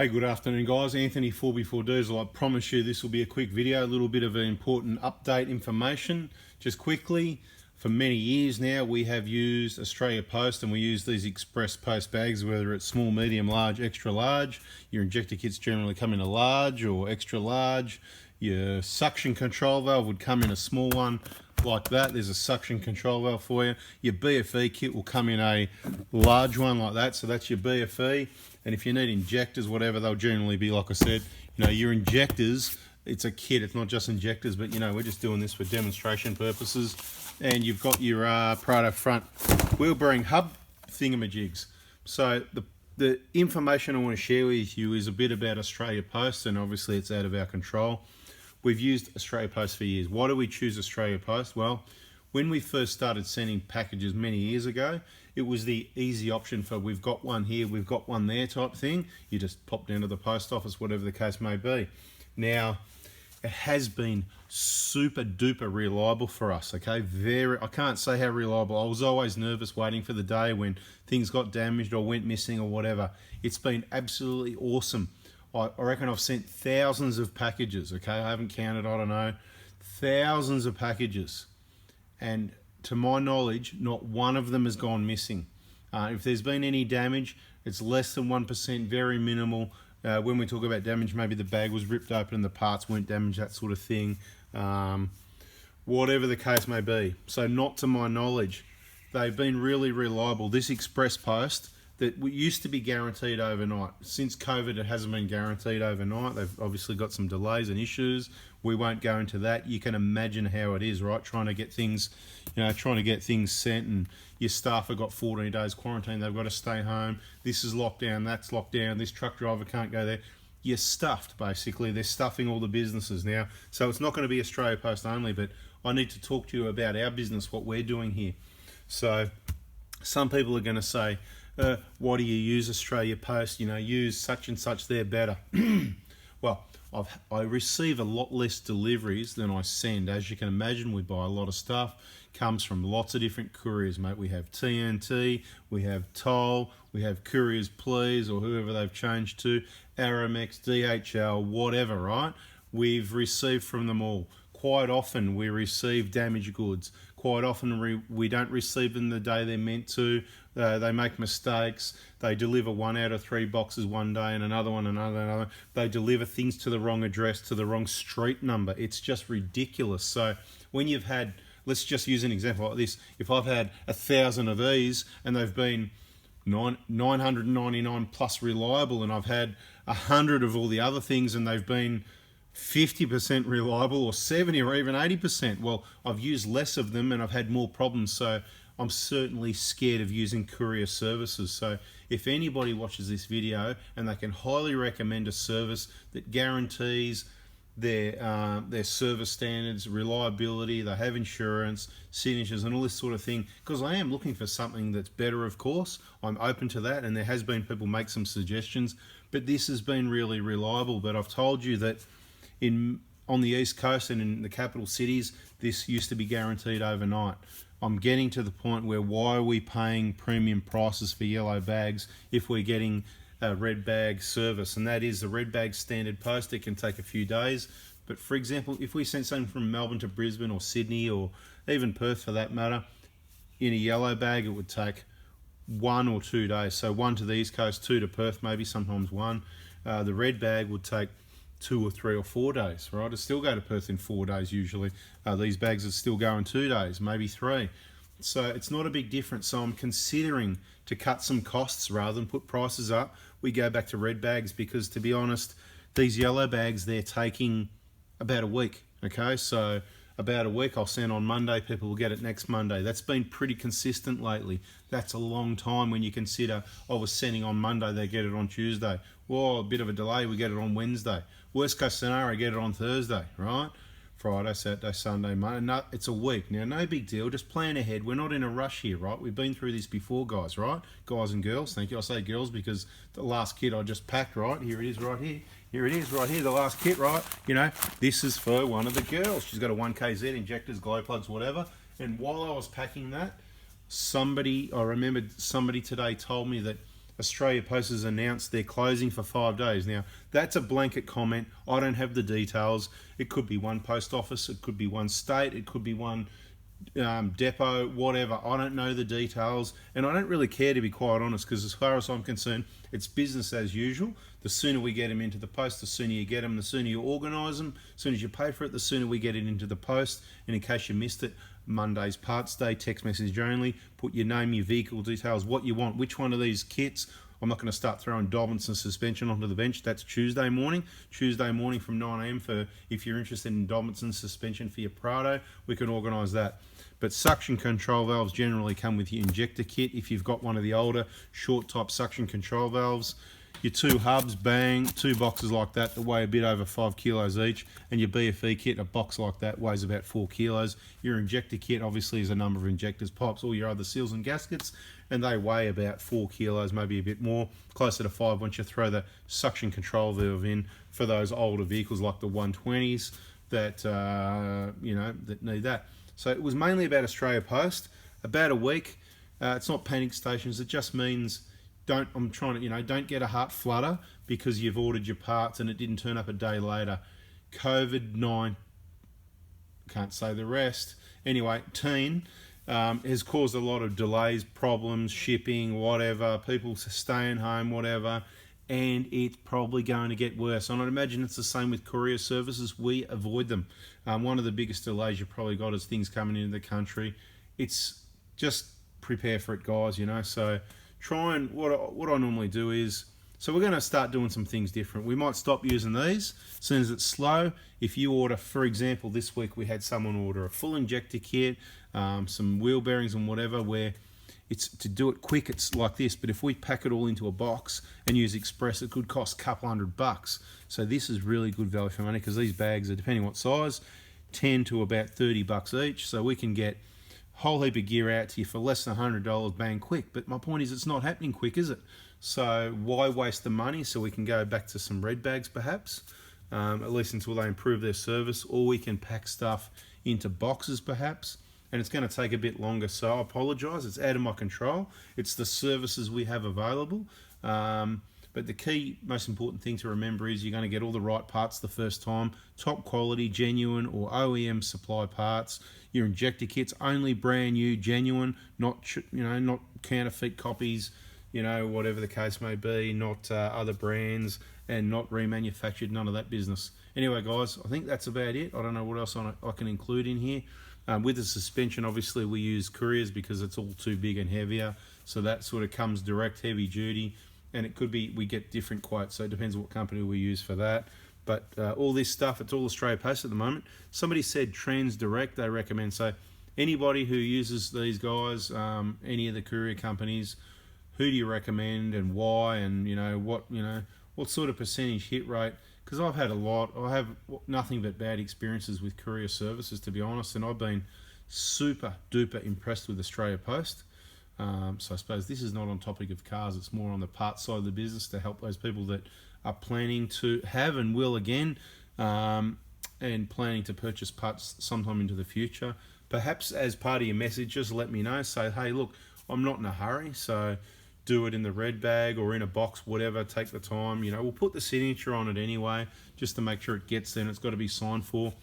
Hey, good afternoon guys. Anthony 4x4 Diesel. I promise you this will be a quick video, a little bit of an important update information. Just quickly, for many years now we have used Australia Post and we use these express post bags, whether it's small, medium, large, extra large. Your injector kits generally come in a large or extra large. Your suction control valve would come in a small one like that. There's a suction control valve for you. Your BFE kit will come in a large one like that, so that's your BFE. And if you need injectors, whatever, they'll generally be, like I said, your injectors, it's a kit, it's not just injectors, but we're just doing this for demonstration purposes. And you've got your Prado front wheel bearing hub thingamajigs. So the information I want to share with you is a bit about Australia Post, and obviously it's out of our control. We've used Australia Post for years. Why do we choose Australia Post? Well, when we first started sending packages many years ago, it was the easy option for we've got one here, we've got one there type thing. You just pop down to the post office, whatever the case may be. Now, it has been super duper reliable for us, okay? I can't say how reliable. I was always nervous waiting for the day when things got damaged or went missing or whatever. It's been absolutely awesome. I reckon I've sent thousands of packages, okay? I haven't counted, I don't know, thousands of packages. And to my knowledge, not one of them has gone missing. If there's been any damage, it's less than 1%, very minimal. When we talk about damage, maybe the bag was ripped open and the parts weren't damaged, that sort of thing. Whatever the case may be. So not to my knowledge. They've been really reliable. This express post that used to be guaranteed overnight. Since COVID, it hasn't been guaranteed overnight. They've obviously got some delays and issues. We won't go into that. You can imagine how it is, right? Trying to get things, sent, and your staff have got 14 days quarantine. They've got to stay home. This is locked down. That's locked down. This truck driver can't go there. You're stuffed, basically. They're stuffing all the businesses now. So it's not going to be Australia Post only, but I need to talk to you about our business, what we're doing here. So some people are going to say, why do you use Australia Post? Use such and such, they're better. Well, I receive a lot less deliveries than I send. As you can imagine, we buy a lot of stuff. Comes from lots of different couriers, mate. We have TNT, we have Toll, we have Couriers Please, or whoever they've changed to, Aramex, DHL, whatever, right? We've received from them all. Quite often we receive damaged goods. Quite often we don't receive them the day they're meant to. They make mistakes. They deliver 1 out of 3 boxes one day and another one, another. They deliver things to the wrong address, to the wrong street number. It's just ridiculous. So when you've had, let's just use an example like this. If I've had 1,000 of these and they've been 999 plus reliable, and I've had 100 of all the other things and they've been 50% reliable or 70 or even 80%. Well, I've used less of them and I've had more problems. So I'm certainly scared of using courier services. So if anybody watches this video and they can highly recommend a service that guarantees their service standards, reliability, they have insurance, signatures and all this sort of thing, because I am looking for something that's better, of course. I'm open to that, and there has been people make some suggestions, but this has been really reliable. But I've told you that on the East Coast and in the capital cities, this used to be guaranteed overnight. I'm getting to the point where why are we paying premium prices for yellow bags if we're getting a red bag service? And that is the red bag standard post. It can take a few days. But for example, if we sent something from Melbourne to Brisbane or Sydney or even Perth for that matter, in a yellow bag it would take 1 or 2 days. So 1 to the East Coast, 2 to Perth, maybe sometimes 1. The red bag would take 2 or 3 or 4 days, right? It'll still go to Perth in 4 days usually. These bags are still going 2 days, maybe 3. So it's not a big difference. So I'm considering to cut some costs rather than put prices up. We go back to red bags because, to be honest, these yellow bags, they're taking about a week, okay? So about a week, I'll send on Monday, people will get it next Monday. That's been pretty consistent lately. That's a long time when you consider I was sending on Monday, they get it on Tuesday. Well, a bit of a delay, we get it on Wednesday. Worst case scenario, get it on Thursday, right? Friday, Saturday, Sunday, Monday. No, it's a week. Now, no big deal. Just plan ahead. We're not in a rush here, right? We've been through this before, guys, right? Guys and girls. Thank you. I say girls because the last kit I just packed, right? Here it is right here. Here it is right here, the last kit, right? This is for one of the girls. She's got a 1KZ, injectors, glow plugs, whatever. And while I was packing that, I remembered somebody today told me that Australia Post has announced they're closing for 5 days. Now, that's a blanket comment. I don't have the details. It could be one post office, it could be one state, it could be one depot, whatever. I don't know the details, and I don't really care, to be quite honest, because as far as I'm concerned, it's business as usual. The sooner we get them into the post, the sooner you get them, the sooner you organise them, as soon as you pay for it, the sooner we get it into the post. And in case you missed it, Monday's parts day, text message only. Put your name, your vehicle details, what you want, which one of these kits. I'm not going to start throwing Dobinson suspension onto the bench. That's Tuesday morning from 9 a.m. for if you're interested in Dobinson suspension for your Prado, we can organise that. But suction control valves generally come with your injector kit. If you've got one of the older short type suction control valves, your 2 hubs, bang, 2 boxes like that weigh a bit over 5 kilos each, and your BFE kit, a box like that, weighs about 4 kilos. Your injector kit obviously is a number of injectors, pipes, all your other seals and gaskets, and they weigh about 4 kilos, maybe a bit more, closer to 5 once you throw the suction control valve in for those older vehicles like the 120s that that need that. So it was mainly about Australia Post. About a week. It's not panic stations. It just means don't get a heart flutter because you've ordered your parts and it didn't turn up a day later. COVID-19, can't say the rest. Anyway, has caused a lot of delays, problems, shipping, whatever, people staying home, whatever, and it's probably going to get worse. And I'd imagine it's the same with courier services. We avoid them. One of the biggest delays you've probably got is things coming into the country. It's just prepare for it, guys, So try and, what I normally do is, so we're going to start doing some things different. We might stop using these as soon as it's slow. If you order, for example, this week we had someone order a full injector kit, some wheel bearings and whatever, where it's to do it quick, it's like this, but if we pack it all into a box and use Express, it could cost a couple $100. So this is really good value for money because these bags are, depending what size, 10 to about $30 each. So we can get a whole heap of gear out to you for less than $100, bang, quick. But my point is, it's not happening quick, is it? So why waste the money? So we can go back to some red bags perhaps, at least until they improve their service, or we can pack stuff into boxes perhaps. And it's going to take a bit longer, so I apologise. It's out of my control. It's the services we have available. But the key, most important thing to remember is you're going to get all the right parts the first time. Top quality, genuine or OEM supply parts. Your injector kits only brand new, genuine, not counterfeit copies. Whatever the case may be, not other brands, and not remanufactured. None of that business. Anyway, guys, I think that's about it. I don't know what else I can include in here. With the suspension, obviously we use couriers because it's all too big and heavier, so that sort of comes direct, heavy duty, and it could be we get different quotes, so it depends what company we use for that. But all this stuff, it's all Australia Post at the moment. Somebody said Trans Direct they recommend, so anybody who uses these guys, any of the courier companies, who do you recommend and why, and what sort of percentage hit rate? Because I've had a lot. I have nothing but bad experiences with courier services, to be honest, and I've been super duper impressed with Australia Post. So I suppose this is not on topic of cars, it's more on the parts side of the business to help those people that are planning to have and will again, and planning to purchase parts sometime into the future. Perhaps as part of your message, just let me know. Say, hey, look, I'm not in a hurry, so do it in the red bag or in a box, whatever, take the time. We'll put the signature on it anyway, just to make sure it gets there, and it's got to be signed for.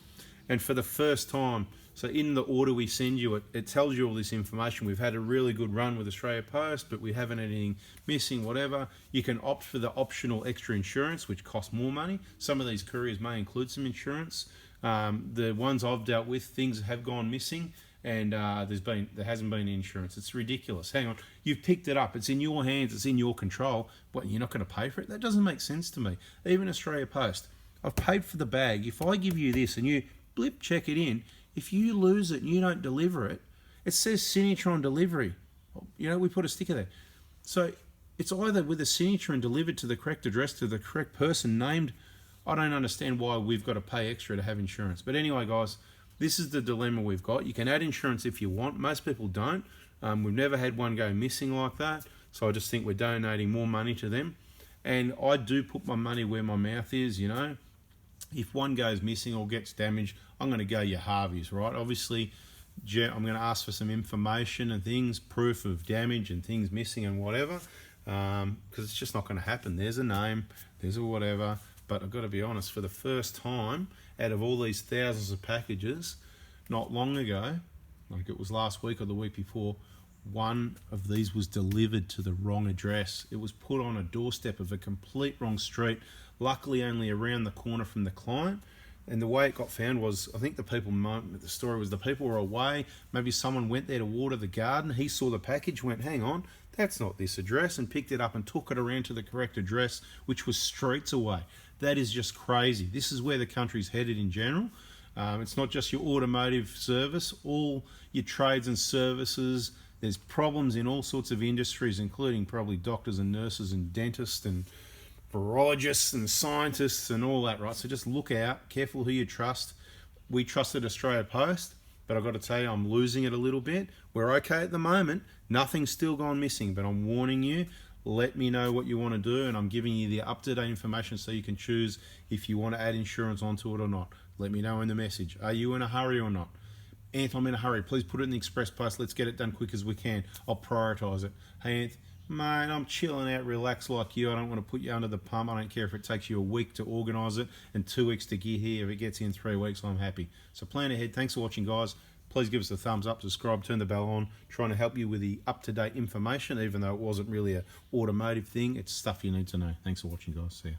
And for the first time, so in the order we send you, it tells you all this information. We've had a really good run with Australia Post, but we haven't had anything missing, whatever. You can opt for the optional extra insurance, which costs more money. Some of these couriers may include some insurance. The ones I've dealt with, things have gone missing, and there hasn't been insurance. It's ridiculous. Hang on, you've picked it up. It's in your hands. It's in your control. What, you're not going to pay for it? That doesn't make sense to me. Even Australia Post, I've paid for the bag. If I give you this and you blip check it in, if you lose it and you don't deliver it, it says signature on delivery. We put a sticker there. So it's either with a signature and delivered to the correct address to the correct person named. I don't understand why we've got to pay extra to have insurance. But anyway, guys, this is the dilemma we've got. You can add insurance if you want. Most people don't. We've never had one go missing like that. So I just think we're donating more money to them. And I do put my money where my mouth is, If one goes missing or gets damaged, I'm going to go your Harveys, right? Obviously, I'm going to ask for some information and things, proof of damage and things missing and whatever. because it's just not going to happen. There's a name, there's a whatever, but I've got to be honest, for the first time out of all these thousands of packages, not long ago, like it was last week or the week before, one of these was delivered to the wrong address. It was put on a doorstep of a complete wrong street, luckily only around the corner from the client. And the way it got found was, I think the story was the people were away, maybe someone went there to water the garden, he saw the package, went, hang on, that's not this address, and picked it up and took it around to the correct address, which was streets away. That is just crazy. This is where the country's headed in general. It's not just your automotive service, all your trades and services. There's problems in all sorts of industries, including probably doctors and nurses and dentists and virologists and scientists and all that, right? So just look out, careful who you trust. We trusted Australia Post, but I've got to tell you, I'm losing it a little bit. We're okay at the moment. Nothing's still gone missing, but I'm warning you, let me know what you want to do, and I'm giving you the up-to-date information so you can choose if you want to add insurance onto it or not. Let me know in the message. Are you in a hurry or not? Anth, I'm in a hurry. Please put it in the express post. Let's get it done quick as we can. I'll prioritise it. Hey, Anth, mate, I'm chilling out, relaxed like you. I don't want to put you under the pump. I don't care if it takes you a week to organise it and 2 weeks to get here. If it gets in 3 weeks, I'm happy. So plan ahead. Thanks for watching, guys. Please give us a thumbs up, subscribe, turn the bell on. Trying to help you with the up-to-date information, even though it wasn't really an automotive thing. It's stuff you need to know. Thanks for watching, guys. See ya.